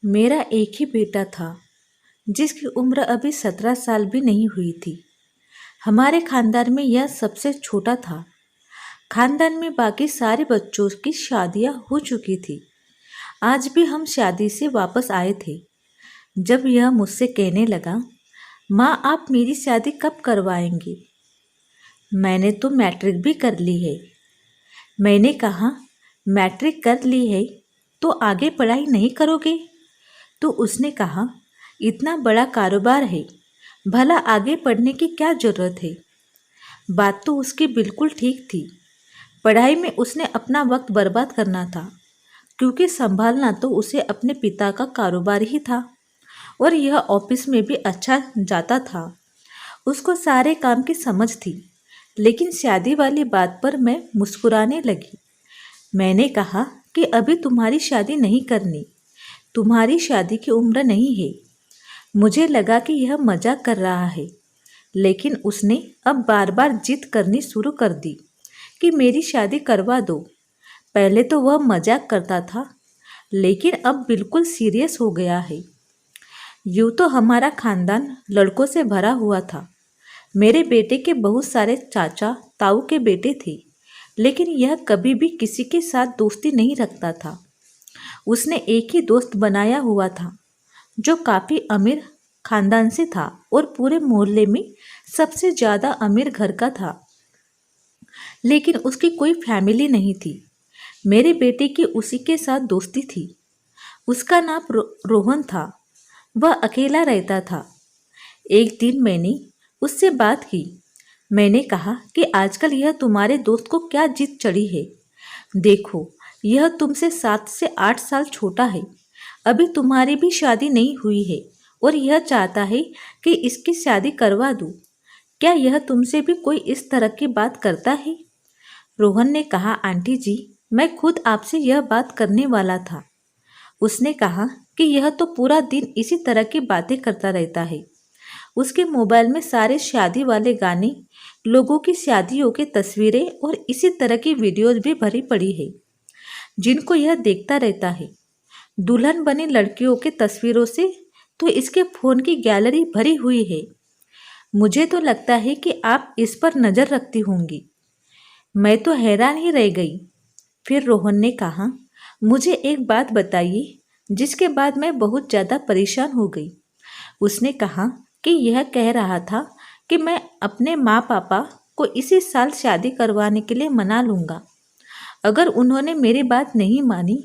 मेरा एक ही बेटा था जिसकी उम्र अभी 17 साल भी नहीं हुई थी। हमारे खानदान में यह सबसे छोटा था। खानदान में बाकी सारे बच्चों की शादियां हो चुकी थी। आज भी हम शादी से वापस आए थे जब यह मुझसे कहने लगा, माँ आप मेरी शादी कब करवाएंगी? मैंने तो मैट्रिक भी कर ली है। मैंने कहा, मैट्रिक कर ली है तो आगे पढ़ाई नहीं करोगे? तो उसने कहा, इतना बड़ा कारोबार है, भला आगे पढ़ने की क्या ज़रूरत है? बात तो उसकी बिल्कुल ठीक थी। पढ़ाई में उसने अपना वक्त बर्बाद करना था, क्योंकि संभालना तो उसे अपने पिता का कारोबार ही था और यह ऑफिस में भी अच्छा जाता था। उसको सारे काम की समझ थी, लेकिन शादी वाली बात पर मैं मुस्कुराने लगी। मैंने कहा कि अभी तुम्हारी शादी नहीं करनी, तुम्हारी शादी की उम्र नहीं है। मुझे लगा कि यह मजाक कर रहा है, लेकिन उसने अब बार बार जिद करनी शुरू कर दी कि मेरी शादी करवा दो। पहले तो वह मजाक करता था, लेकिन अब बिल्कुल सीरियस हो गया है। यूँ तो हमारा खानदान लड़कों से भरा हुआ था। मेरे बेटे के बहुत सारे चाचा ताऊ के बेटे थे, लेकिन यह कभी भी किसी के साथ दोस्ती नहीं रखता था। उसने एक ही दोस्त बनाया हुआ था जो काफ़ी अमीर खानदान से था और पूरे मोहल्ले में सबसे ज़्यादा अमीर घर का था, लेकिन उसकी कोई फैमिली नहीं थी। मेरे बेटे की उसी के साथ दोस्ती थी। उसका नाम रोहन था। वह अकेला रहता था। एक दिन मैंने उससे बात की। मैंने कहा कि आजकल यह तुम्हारे दोस्त को क्या जिद चढ़ी है? देखो, यह तुमसे 7 से 8 साल छोटा है। अभी तुम्हारी भी शादी नहीं हुई है और यह चाहता है कि इसकी शादी करवा दूँ। क्या यह तुमसे भी कोई इस तरह की बात करता है? रोहन ने कहा, आंटी जी, मैं खुद आपसे यह बात करने वाला था। उसने कहा कि यह तो पूरा दिन इसी तरह की बातें करता रहता है। उसके मोबाइल में सारे शादी वाले गाने, लोगों की शादियों की तस्वीरें और इसी तरह की वीडियोज भी भरी पड़ी है, जिनको यह देखता रहता है। दुल्हन बनी लड़कियों की तस्वीरों से तो इसके फ़ोन की गैलरी भरी हुई है। मुझे तो लगता है कि आप इस पर नज़र रखती होंगी। मैं तो हैरान ही रह गई। फिर रोहन ने कहा, मुझे एक बात बताइए, जिसके बाद मैं बहुत ज़्यादा परेशान हो गई। उसने कहा कि यह कह रहा था कि मैं अपने माँ पापा को इसी साल शादी करवाने के लिए मना लूँगा। अगर उन्होंने मेरी बात नहीं मानी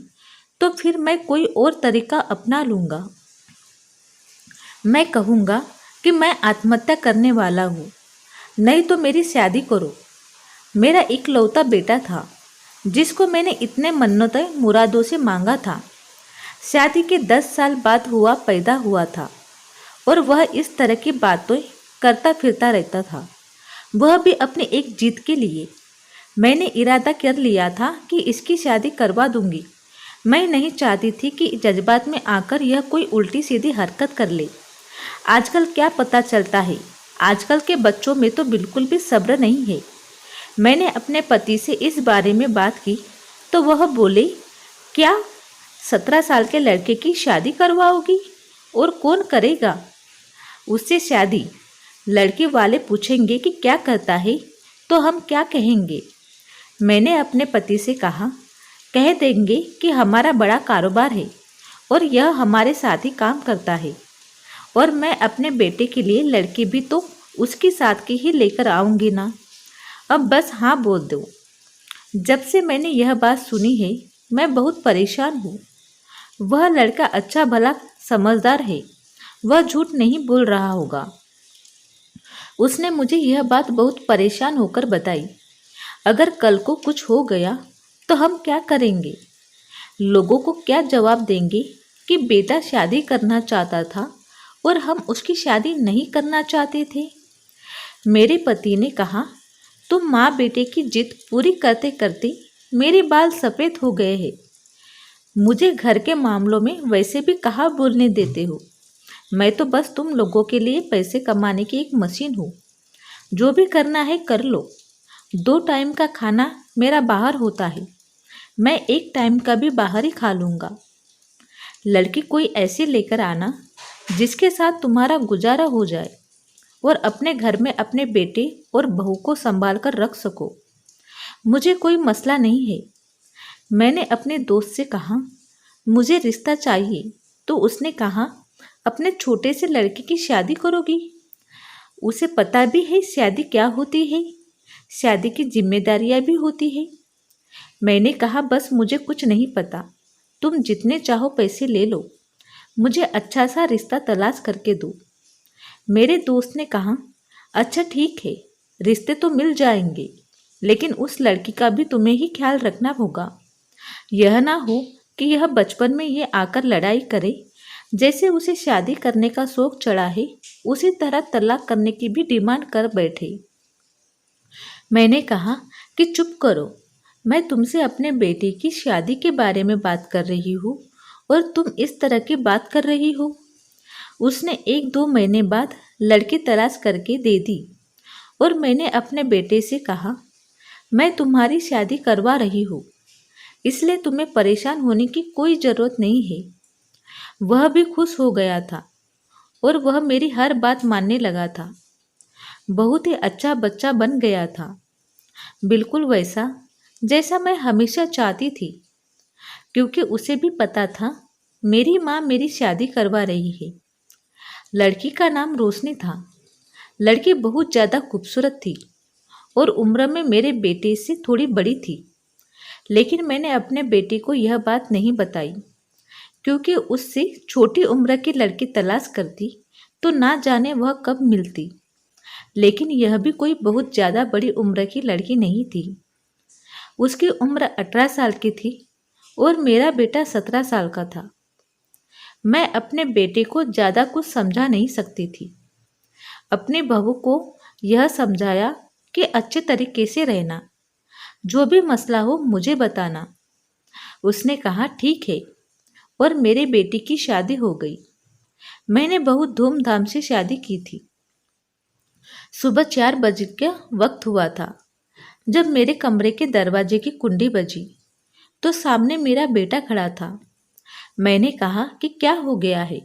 तो फिर मैं कोई और तरीका अपना लूँगा। मैं कहूँगा कि मैं आत्महत्या करने वाला हूँ, नहीं तो मेरी शादी करो। मेरा इकलौता बेटा था जिसको मैंने इतने मन्नतें मुरादों से मांगा था। शादी के 10 साल बाद हुआ पैदा हुआ था और वह इस तरह की बातें करता फिरता रहता था, वह भी अपनी एक जिद के लिए। मैंने इरादा कर लिया था कि इसकी शादी करवा दूंगी। मैं नहीं चाहती थी कि जज्बात में आकर यह कोई उल्टी सीधी हरकत कर ले। आजकल क्या पता चलता है, आजकल के बच्चों में तो बिल्कुल भी सब्र नहीं है। मैंने अपने पति से इस बारे में बात की तो वह बोले, क्या 17 साल के लड़के की शादी करवाओगी? और कौन करेगा उससे शादी? लड़के वाले पूछेंगे कि क्या करता है तो हम क्या कहेंगे? मैंने अपने पति से कहा, कह देंगे कि हमारा बड़ा कारोबार है और यह हमारे साथ ही काम करता है, और मैं अपने बेटे के लिए लड़की भी तो उसके साथ की ही लेकर आऊँगी ना। अब बस हाँ बोल दो। जब से मैंने यह बात सुनी है मैं बहुत परेशान हूँ। वह लड़का अच्छा भला समझदार है, वह झूठ नहीं बोल रहा होगा। उसने मुझे यह बात बहुत परेशान होकर बताई। अगर कल को कुछ हो गया तो हम क्या करेंगे? लोगों को क्या जवाब देंगे कि बेटा शादी करना चाहता था और हम उसकी शादी नहीं करना चाहते थे? मेरे पति ने कहा, तुम माँ बेटे की जिद पूरी करते करते मेरे बाल सफ़ेद हो गए हैं। मुझे घर के मामलों में वैसे भी कहाँ बोलने देते हो। मैं तो बस तुम लोगों के लिए पैसे कमाने की एक मशीन हूँ। जो भी करना है कर लो। 2 टाइम का खाना मेरा बाहर होता है, मैं 1 टाइम का भी बाहर ही खा लूँगा। लड़की कोई ऐसी लेकर आना जिसके साथ तुम्हारा गुजारा हो जाए और अपने घर में अपने बेटे और बहू को संभाल कर रख सको। मुझे कोई मसला नहीं है। मैंने अपने दोस्त से कहा, मुझे रिश्ता चाहिए, तो उसने कहा, अपने छोटे से लड़के की शादी करोगी? उसे पता भी है शादी क्या होती है, शादी की जिम्मेदारियां भी होती है। मैंने कहा, बस मुझे कुछ नहीं पता, तुम जितने चाहो पैसे ले लो, मुझे अच्छा सा रिश्ता तलाश करके दो। मेरे दोस्त ने कहा, अच्छा ठीक है, रिश्ते तो मिल जाएंगे, लेकिन उस लड़की का भी तुम्हें ही ख्याल रखना होगा। यह ना हो कि यह बचपन में ये आकर लड़ाई करे, जैसे उसे शादी करने का शौक चढ़ा है उसी तरह तलाक करने की भी डिमांड कर बैठे। मैंने कहा कि चुप करो, मैं तुमसे अपने बेटे की शादी के बारे में बात कर रही हूँ और तुम इस तरह की बात कर रही हो। उसने 1-2 महीने बाद लड़की तलाश करके दे दी और मैंने अपने बेटे से कहा, मैं तुम्हारी शादी करवा रही हूँ, इसलिए तुम्हें परेशान होने की कोई ज़रूरत नहीं है। वह भी खुश हो गया था और वह मेरी हर बात मानने लगा था। बहुत ही अच्छा बच्चा बन गया था, बिल्कुल वैसा जैसा मैं हमेशा चाहती थी, क्योंकि उसे भी पता था मेरी माँ मेरी शादी करवा रही है। लड़की का नाम रोशनी था। लड़की बहुत ज़्यादा खूबसूरत थी और उम्र में मेरे बेटे से थोड़ी बड़ी थी, लेकिन मैंने अपने बेटे को यह बात नहीं बताई, क्योंकि उससे छोटी उम्र की लड़की तलाश करती तो ना जाने वह कब मिलती। लेकिन यह भी कोई बहुत ज़्यादा बड़ी उम्र की लड़की नहीं थी। उसकी उम्र 18 साल की थी और मेरा बेटा 17 साल का था। मैं अपने बेटे को ज़्यादा कुछ समझा नहीं सकती थी। अपने बहू को यह समझाया कि अच्छे तरीके से रहना, जो भी मसला हो मुझे बताना। उसने कहा ठीक है, और मेरे बेटे की शादी हो गई। मैंने बहुत धूमधाम से शादी की थी। सुबह 4 बजे का वक्त हुआ था। जब मेरे कमरे के दरवाजे की कुंडी बजी तो सामने मेरा बेटा खड़ा था। मैंने कहा कि क्या हो गया है?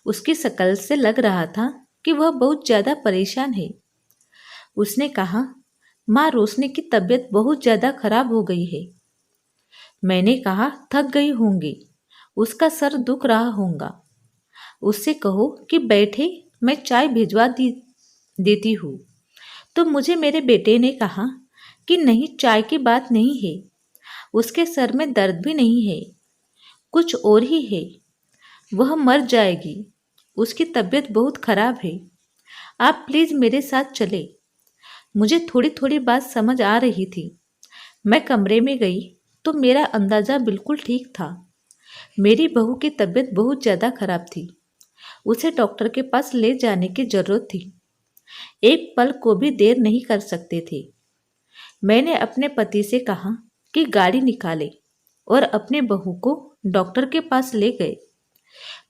उसकी शक्ल से लग रहा था कि वह बहुत ज़्यादा परेशान है। उसने कहा, माँ, रोशनी की तबीयत बहुत ज़्यादा खराब हो गई है। मैंने कहा, थक गई होंगी, उसका सर दुख रहा होगा, उससे कहो कि बैठे, मैं चाय भिजवा देती हूँ। तो मुझे मेरे बेटे ने कहा कि नहीं, चाय की बात नहीं है, उसके सर में दर्द भी नहीं है, कुछ और ही है, वह मर जाएगी, उसकी तबीयत बहुत खराब है, आप प्लीज़ मेरे साथ चले। मुझे थोड़ी थोड़ी बात समझ आ रही थी। मैं कमरे में गई तो मेरा अंदाज़ा बिल्कुल ठीक था। मेरी बहू की तबीयत बहुत ज़्यादा खराब थी, उसे डॉक्टर के पास ले जाने की ज़रूरत थी। एक पल को भी देर नहीं कर सकते थे। मैंने अपने पति से कहा कि गाड़ी निकाले और अपने बहू को डॉक्टर के पास ले गए।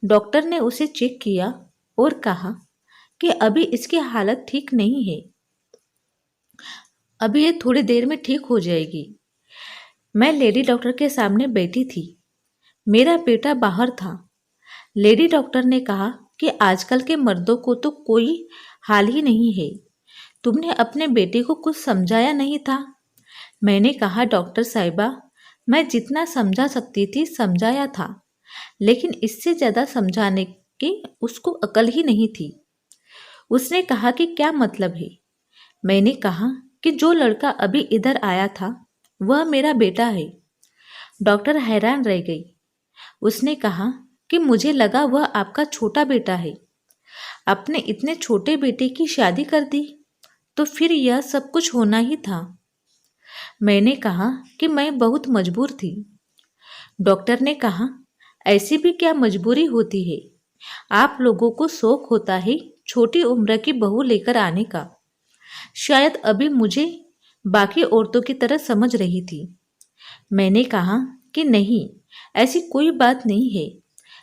डॉक्टर ने उसे चेक किया और कहा कि अभी इसकी हालत ठीक नहीं है, अभी ये थोड़ी देर में ठीक हो जाएगी। मैं लेडी डॉक्टर के सामने बैठी थी। मेरा बेटा बाहर था। लेडी डॉक्टर ने कहा कि आजकल के मर्दों को तो कोई हाल ही नहीं है, तुमने अपने बेटे को कुछ समझाया नहीं था। मैंने कहा, डॉक्टर साहिबा, मैं जितना समझा सकती थी समझाया था, लेकिन इससे ज़्यादा समझाने की उसको अकल ही नहीं थी। उसने कहा कि क्या मतलब है? मैंने कहा कि जो लड़का अभी इधर आया था वह मेरा बेटा है। डॉक्टर हैरान रह गई। उसने कहा कि मुझे लगा वह आपका छोटा बेटा है, आपने इतने छोटे बेटे की शादी कर दी, तो फिर यह सब कुछ होना ही था। मैंने कहा कि मैं बहुत मजबूर थी। डॉक्टर ने कहा, ऐसी भी क्या मजबूरी होती है? आप लोगों को शौक होता है छोटी उम्र की बहू लेकर आने का। शायद अभी मुझे बाकी औरतों की तरह समझ रही थी। मैंने कहा कि नहीं, ऐसी कोई बात नहीं है,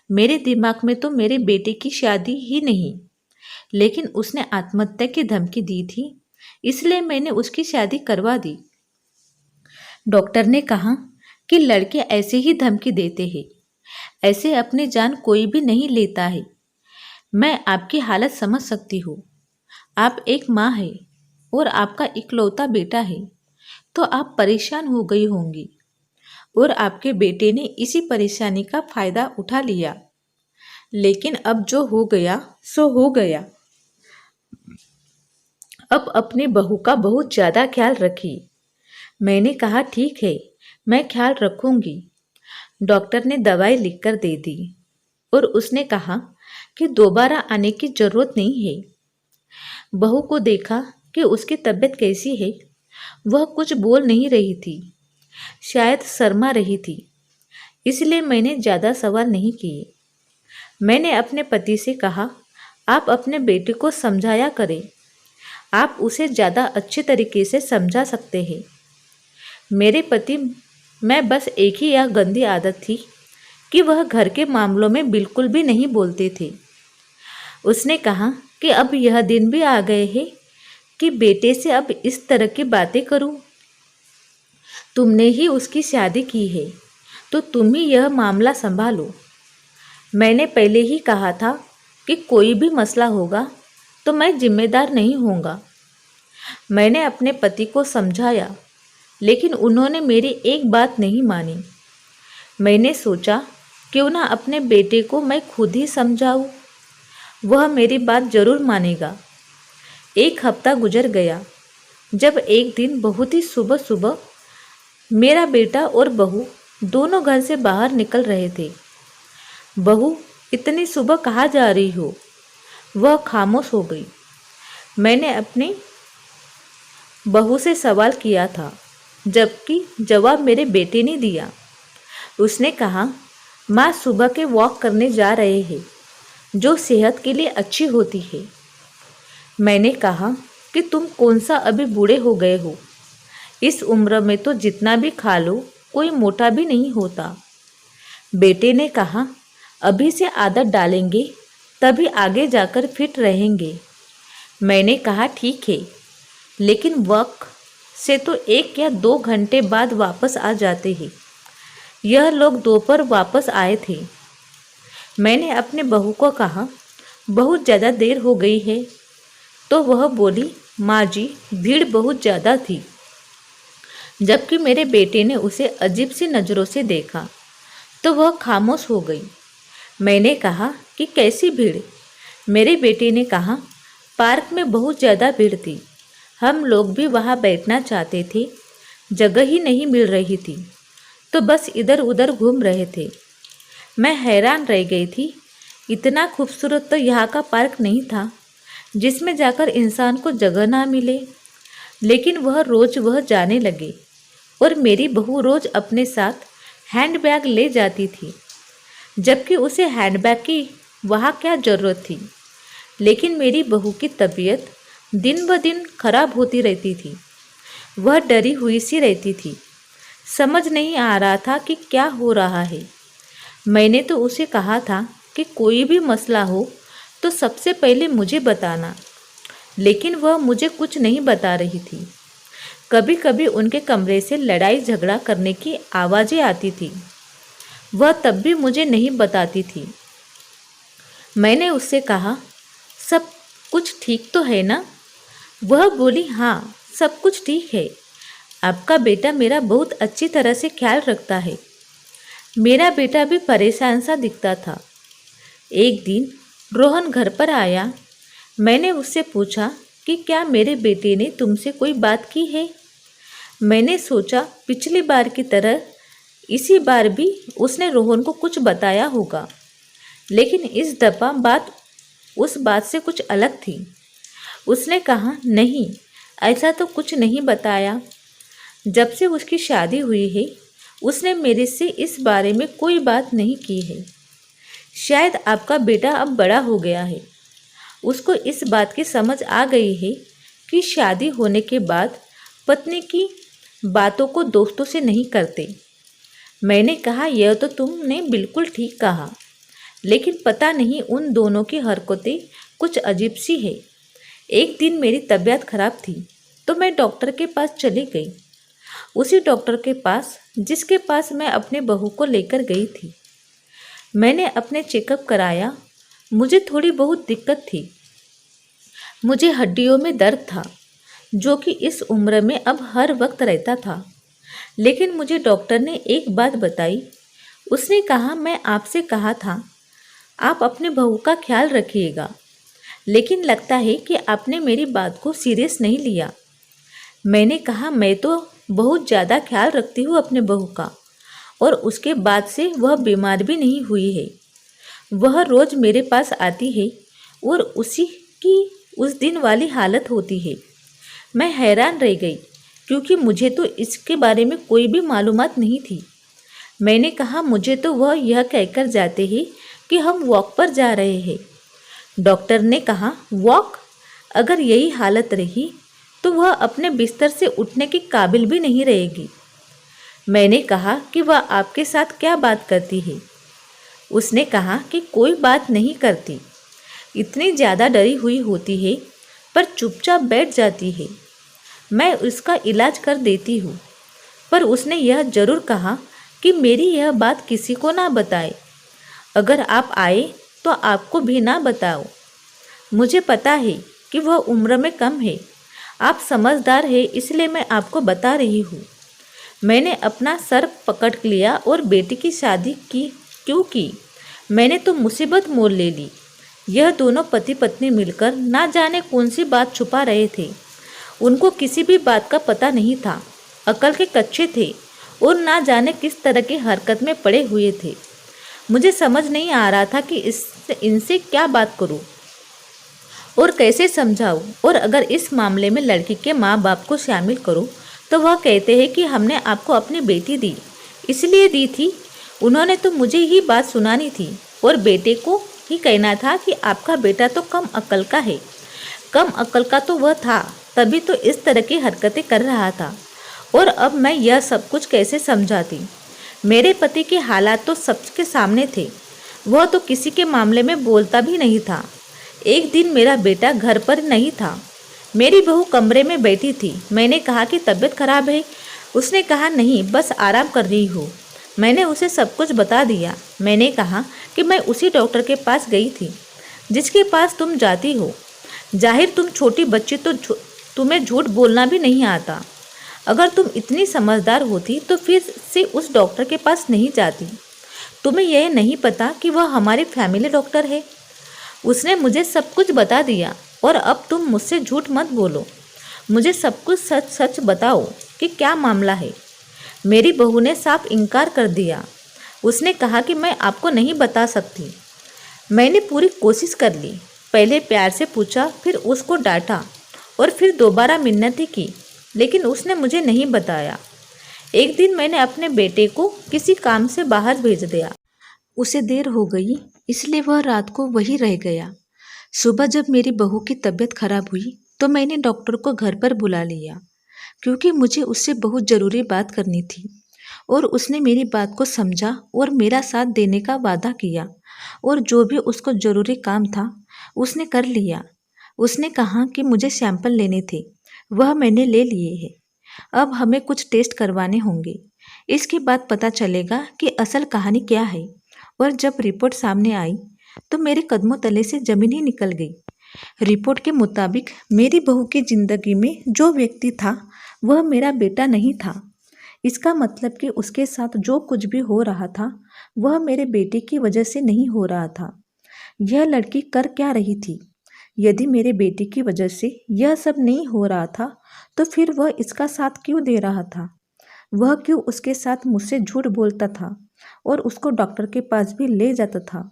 मेरे दिमाग में तो मेरे बेटे की शादी ही नहीं, लेकिन उसने आत्महत्या की धमकी दी थी, इसलिए मैंने उसकी शादी करवा दी। डॉक्टर ने कहा कि लड़के ऐसे ही धमकी देते हैं, ऐसे अपनी जान कोई भी नहीं लेता है। मैं आपकी हालत समझ सकती हूँ। आप एक माँ है और आपका इकलौता बेटा है, तो आप परेशान हो गई होंगी और आपके बेटे ने इसी परेशानी का फायदा उठा लिया। लेकिन अब जो हो गया सो हो गया। अब अपनी बहू का बहुत ज़्यादा ख्याल रखिए। मैंने कहा ठीक है, मैं ख्याल रखूंगी। डॉक्टर ने दवाई लिखकर दे दी और उसने कहा कि दोबारा आने की जरूरत नहीं है। बहू को देखा कि उसकी तबीयत कैसी है। वह कुछ बोल नहीं रही थी, शायद शर्मा रही थी। इसलिए मैंने ज़्यादा सवाल नहीं किए। मैंने अपने पति से कहा, आप अपने बेटे को समझाया करें। आप उसे ज़्यादा अच्छे तरीके से समझा सकते हैं। मेरे पति में बस एक ही यह गंदी आदत थी कि वह घर के मामलों में बिल्कुल भी नहीं बोलते थे। उसने कहा कि अब यह दिन भी आ गए हैं कि बेटे से अब इस तरह की बातें करूं। तुमने ही उसकी शादी की है, तो तुम ही यह मामला संभालो। मैंने पहले ही कहा था कि कोई भी मसला होगा तो मैं जिम्मेदार नहीं होऊंगा। मैंने अपने पति को समझाया, लेकिन उन्होंने मेरी एक बात नहीं मानी। मैंने सोचा क्यों ना अपने बेटे को मैं खुद ही समझाऊं, वह मेरी बात जरूर मानेगा। एक हफ्ता गुजर गया, जब एक दिन बहुत ही सुबह सुबह मेरा बेटा और बहू दोनों घर से बाहर निकल रहे थे। बहू, इतनी सुबह कहाँ जा रही हो? वह खामोश हो गई। मैंने अपनी बहू से सवाल किया था, जबकि जवाब मेरे बेटे ने दिया। उसने कहा, माँ सुबह के वॉक करने जा रहे हैं, जो सेहत के लिए अच्छी होती है। मैंने कहा कि तुम कौन सा अभी बूढ़े हो गए हो? इस उम्र में तो जितना भी खा लो कोई मोटा भी नहीं होता। बेटे ने कहा, अभी से आदत डालेंगे तभी आगे जाकर फिट रहेंगे। मैंने कहा ठीक है, लेकिन वक्त से तो 1 या 2 घंटे बाद वापस आ जाते हैं। यह लोग दोपहर वापस आए थे। मैंने अपने बहू को कहा, बहुत ज़्यादा देर हो गई है। तो वह बोली, माँ जी, भीड़ बहुत ज़्यादा थी। जबकि मेरे बेटे ने उसे अजीब सी नज़रों से देखा तो वह खामोश हो गई। मैंने कहा कि कैसी भीड़? मेरे बेटे ने कहा, पार्क में बहुत ज़्यादा भीड़ थी। हम लोग भी वहाँ बैठना चाहते थे, जगह ही नहीं मिल रही थी, तो बस इधर उधर घूम रहे थे। मैं हैरान रह गई थी। इतना खूबसूरत तो यहाँ का पार्क नहीं था जिसमें जाकर इंसान को जगह ना मिले। लेकिन वह जाने लगे और मेरी बहू रोज अपने साथ हैंडबैग ले जाती थी, जबकि उसे हैंडबैग की वहाँ क्या ज़रूरत थी। लेकिन मेरी बहू की तबीयत दिन ब दिन खराब होती रहती थी। वह डरी हुई सी रहती थी। समझ नहीं आ रहा था कि क्या हो रहा है। मैंने तो उसे कहा था कि कोई भी मसला हो तो सबसे पहले मुझे बताना, लेकिन वह मुझे कुछ नहीं बता रही थी। कभी कभी उनके कमरे से लड़ाई झगड़ा करने की आवाज़ें आती थी। वह तब भी मुझे नहीं बताती थी। मैंने उससे कहा, सब कुछ ठीक तो है ना? वह बोली, हाँ, सब कुछ ठीक है। आपका बेटा मेरा बहुत अच्छी तरह से ख्याल रखता है। मेरा बेटा भी परेशान सा दिखता था। एक दिन रोहन घर पर आया। मैंने उससे पूछा कि क्या मेरे बेटे ने तुमसे कोई बात की है? मैंने सोचा पिछली बार की तरह इसी बार भी उसने रोहन को कुछ बताया होगा, लेकिन इस दफ़ा बात उस बात से कुछ अलग थी। उसने कहा, नहीं, ऐसा तो कुछ नहीं बताया। जब से उसकी शादी हुई है उसने मेरे से इस बारे में कोई बात नहीं की है। शायद आपका बेटा अब बड़ा हो गया है। उसको इस बात की समझ आ गई है कि शादी होने के बाद पत्नी की बातों को दोस्तों से नहीं करते। मैंने कहा, यह तो तुमने बिल्कुल ठीक कहा, लेकिन पता नहीं उन दोनों की हरकतें कुछ अजीब सी है। एक दिन मेरी तबीयत खराब थी तो मैं डॉक्टर के पास चली गई। उसी डॉक्टर के पास जिसके पास मैं अपने बहू को लेकर गई थी। मैंने अपने चेकअप कराया। मुझे थोड़ी बहुत दिक्कत थी। मुझे हड्डियों में दर्द था, जो कि इस उम्र में अब हर वक्त रहता था। लेकिन मुझे डॉक्टर ने एक बात बताई। उसने कहा, मैं आपसे कहा था आप अपने बहू का ख्याल रखिएगा, लेकिन लगता है कि आपने मेरी बात को सीरियस नहीं लिया। मैंने कहा, मैं तो बहुत ज़्यादा ख्याल रखती हूँ अपने बहू का, और उसके बाद से वह बीमार भी नहीं हुई है। वह रोज़ मेरे पास आती है और उसी की उस दिन वाली हालत होती है। मैं हैरान रह गई, क्योंकि मुझे तो इसके बारे में कोई भी मालूमात नहीं थी। मैंने कहा, मुझे तो वह यह कहकर जाते हैं कि हम वॉक पर जा रहे हैं। डॉक्टर ने कहा, वॉक? अगर यही हालत रही तो वह अपने बिस्तर से उठने के काबिल भी नहीं रहेगी। मैंने कहा कि वह आपके साथ क्या बात करती है? उसने कहा कि कोई बात नहीं करती, इतनी ज़्यादा डरी हुई होती है पर चुपचाप बैठ जाती है। मैं उसका इलाज कर देती हूँ, पर उसने यह ज़रूर कहा कि मेरी यह बात किसी को ना बताए। अगर आप आए तो आपको भी ना बताओ। मुझे पता है कि वह उम्र में कम है, आप समझदार है, इसलिए मैं आपको बता रही हूँ। मैंने अपना सर पकड़ लिया और बेटी की शादी क्यों की? मैंने तो मुसीबत मोल ले ली। यह दोनों पति पत्नी मिलकर ना जाने कौन सी बात छुपा रहे थे। उनको किसी भी बात का पता नहीं था, अकल के कच्चे थे और ना जाने किस तरह की हरकत में पड़े हुए थे। मुझे समझ नहीं आ रहा था कि इनसे क्या बात करूं और कैसे समझाऊं, और अगर इस मामले में लड़की के माँ बाप को शामिल करूं तो वह कहते हैं कि हमने आपको अपनी बेटी दी, इसलिए दी थी। उन्होंने तो मुझे ही बात सुनानी थी और बेटे को ही कहना था कि आपका बेटा तो कम अक्ल का है। कम अक्ल का तो वह था, तभी तो इस तरह की हरकतें कर रहा था। और अब मैं यह सब कुछ कैसे समझाती? मेरे पति के हालात तो सबके सामने थे। वह तो किसी के मामले में बोलता भी नहीं था। एक दिन मेरा बेटा घर पर नहीं था, मेरी बहू कमरे में बैठी थी। मैंने कहा कि तबीयत खराब है। उसने कहा, नहीं, बस आराम कर रही हूँ। मैंने उसे सब कुछ बता दिया। मैंने कहा कि मैं उसी डॉक्टर के पास गई थी जिसके पास तुम जाती हो। जाहिर तुम छोटी बच्ची, तो तुम्हें झूठ बोलना भी नहीं आता। अगर तुम इतनी समझदार होती तो फिर से उस डॉक्टर के पास नहीं जाती। तुम्हें यह नहीं पता कि वह हमारी फैमिली डॉक्टर है। उसने मुझे सब कुछ बता दिया और अब तुम मुझसे झूठ मत बोलो। मुझे सब कुछ सच सच बताओ कि क्या मामला है। मेरी बहू ने साफ इनकार कर दिया। उसने कहा कि मैं आपको नहीं बता सकती। मैंने पूरी कोशिश कर ली। पहले प्यार से पूछा, फिर उसको डांटा और फिर दोबारा मिन्नतें की, लेकिन उसने मुझे नहीं बताया। एक दिन मैंने अपने बेटे को किसी काम से बाहर भेज दिया। उसे देर हो गई, इसलिए वह रात को वहीं रह गया। सुबह जब मेरी बहू की तबीयत खराब हुई तो मैंने डॉक्टर को घर पर बुला लिया, क्योंकि मुझे उससे बहुत ज़रूरी बात करनी थी। और उसने मेरी बात को समझा और मेरा साथ देने का वादा किया, और जो भी उसको ज़रूरी काम था उसने कर लिया। उसने कहा कि मुझे सैंपल लेने थे, वह मैंने ले लिए हैं। अब हमें कुछ टेस्ट करवाने होंगे, इसके बाद पता चलेगा कि असल कहानी क्या है। और जब रिपोर्ट सामने आई तो मेरे कदमों तले से ज़मीन ही निकल गई। रिपोर्ट के मुताबिक मेरी बहू की ज़िंदगी में जो व्यक्ति था वह मेरा बेटा नहीं था। इसका मतलब कि उसके साथ जो कुछ भी हो रहा था वह मेरे बेटे की वजह से नहीं हो रहा था। यह लड़की कर क्या रही थी? यदि मेरे बेटे की वजह से यह सब नहीं हो रहा था तो फिर वह इसका साथ क्यों दे रहा था? वह क्यों उसके साथ मुझसे झूठ बोलता था और उसको डॉक्टर के पास भी ले जाता था?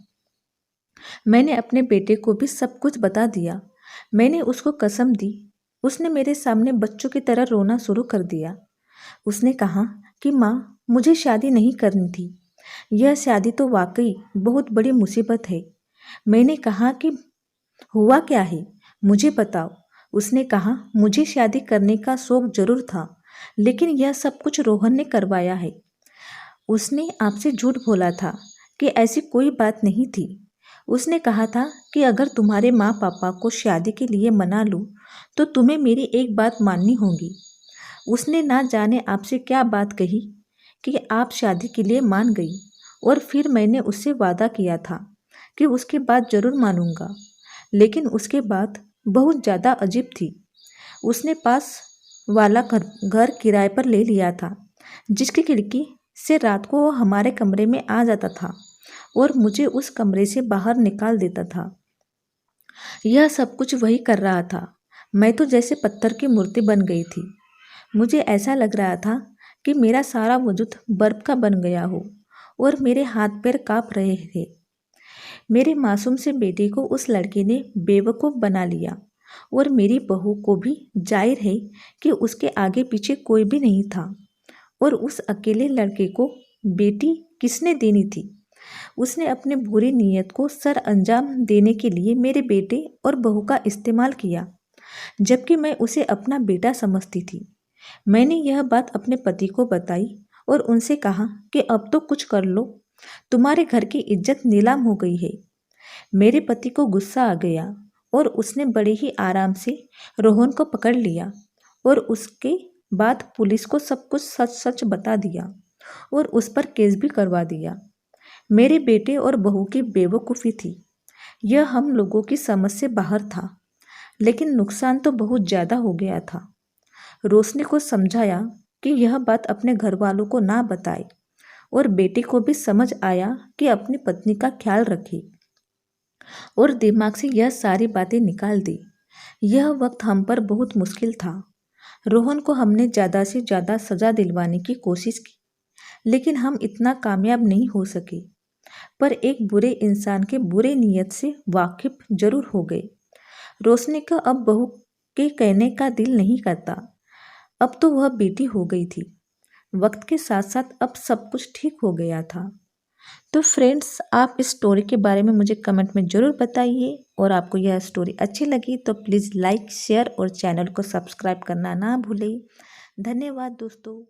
मैंने अपने बेटे को भी सब कुछ बता दिया। मैंने उसको कसम दी। उसने मेरे सामने बच्चों की तरह रोना शुरू कर दिया। उसने कहा कि माँ, मुझे शादी नहीं करनी थी। यह शादी तो वाकई बहुत बड़ी मुसीबत है। मैंने कहा कि हुआ क्या है, मुझे बताओ। उसने कहा, मुझे शादी करने का शौक जरूर था, लेकिन यह सब कुछ रोहन ने करवाया है। उसने आपसे झूठ बोला था कि ऐसी कोई बात नहीं थी। उसने कहा था कि अगर तुम्हारे माँ पापा को शादी के लिए मना लूँ तो तुम्हें मेरी एक बात माननी होगी। उसने ना जाने आपसे क्या बात कही कि आप शादी के लिए मान गई और फिर मैंने उससे वादा किया था कि उसकी बात जरूर मानूंगा। लेकिन उसके बाद बहुत ज़्यादा अजीब थी। उसने पास वाला घर किराए पर ले लिया था, जिसकी खिड़की से रात को वो हमारे कमरे में आ जाता था और मुझे उस कमरे से बाहर निकाल देता था। यह सब कुछ वही कर रहा था। मैं तो जैसे पत्थर की मूर्ति बन गई थी। मुझे ऐसा लग रहा था कि मेरा सारा वजूद बर्फ का बन गया हो और मेरे हाथ पैर कांप रहे थे। मेरे मासूम से बेटे को उस लड़के ने बेवकूफ़ बना लिया और मेरी बहू को भी। जाहिर है कि उसके आगे पीछे कोई भी नहीं था और उस अकेले लड़के को बेटी किसने देनी थी। उसने अपनी बुरी नीयत को सर अंजाम देने के लिए मेरे बेटे और बहू का इस्तेमाल किया, जबकि मैं उसे अपना बेटा समझती थी। मैंने यह बात अपने पति को बताई और उनसे कहा कि अब तो कुछ कर लो, तुम्हारे घर की इज्जत नीलाम हो गई है। मेरे पति को गुस्सा आ गया और उसने बड़े ही आराम से रोहन को पकड़ लिया और उसके बाद पुलिस को सब कुछ सच सच बता दिया और उस पर केस भी करवा दिया। मेरे बेटे और बहू की बेवकूफ़ी थी। यह हम लोगों की समझ से बाहर था, लेकिन नुकसान तो बहुत ज़्यादा हो गया था। रोशनी को समझाया कि यह बात अपने घर वालों को ना बताए और बेटे को भी समझ आया कि अपनी पत्नी का ख्याल रखे और दिमाग से यह सारी बातें निकाल दी। यह वक्त हम पर बहुत मुश्किल था। रोहन को हमने ज़्यादा से ज़्यादा सज़ा दिलवाने की कोशिश की, लेकिन हम इतना कामयाब नहीं हो सके। पर एक बुरे इंसान के बुरे नीयत से वाकिफ जरूर हो गए। रोशनी का अब बहू के कहने का दिल नहीं करता। अब तो वह बेटी हो गई थी। वक्त के साथ साथ अब सब कुछ ठीक हो गया था। तो फ्रेंड्स, आप इस स्टोरी के बारे में मुझे कमेंट में ज़रूर बताइए और आपको यह स्टोरी अच्छी लगी तो प्लीज़ लाइक, शेयर और चैनल को सब्सक्राइब करना ना भूलें। धन्यवाद दोस्तों।